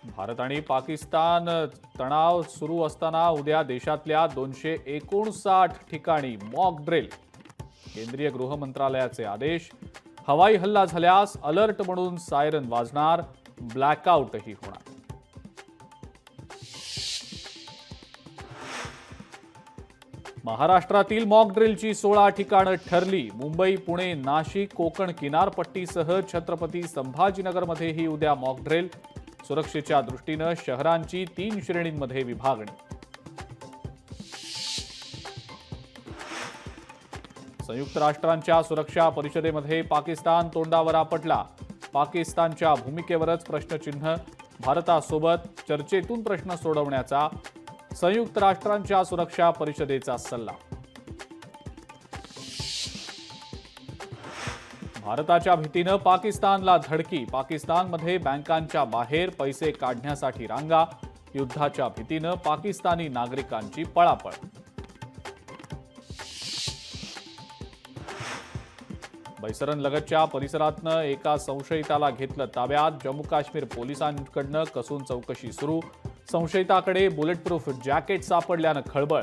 भारत आणि पाकिस्तान तणाव सुरू असताना उद्या देशातल्या 259 ठिकाणी मॉक ड्रिल. केंद्रीय गृह मंत्रालयाचे आदेश. हवाई हल्ला झाल्यास अलर्ट म्हणून सायरन वाजणार. ब्लॅकआउटही होणार. महाराष्ट्रातील मॉक ड्रिलची 16 ठिकाणं ठरली. मुंबई, पुणे, नाशिक, कोकण किनारपट्टीसह छत्रपती संभाजीनगरमध्येही उद्या मॉक ड्रिल. सुरक्षेच्या दृष्टीनं शहरांची 3 श्रेणींमध्ये विभागणी. संयुक्त राष्ट्रांच्या सुरक्षा परिषदेमध्ये पाकिस्तान तोंडावर आपटला. पाकिस्तानच्या भूमिकेवरच प्रश्नचिन्ह. भारतासोबत चर्चेतून प्रश्न सोडवण्याचा संयुक्त राष्ट्रांच्या सुरक्षा परिषदेचा सल्ला. भारताच्या भीतीनं पाकिस्तानला धडकी. पाकिस्तानमध्ये बँकांच्या बाहेर पैसे काढण्यासाठी रांगा. युद्धाच्या भीतीनं पाकिस्तानी नागरिकांची पळापळ. बैसरनलगतच्या परिसरातनं एका संशयिताला घेतलं ताब्यात. जम्मू काश्मीर पोलिसांकडनं कसून चौकशी सुरू. संशयिताकडे बुलेटप्रूफ जॅकेट सापडल्यानं खळबळ.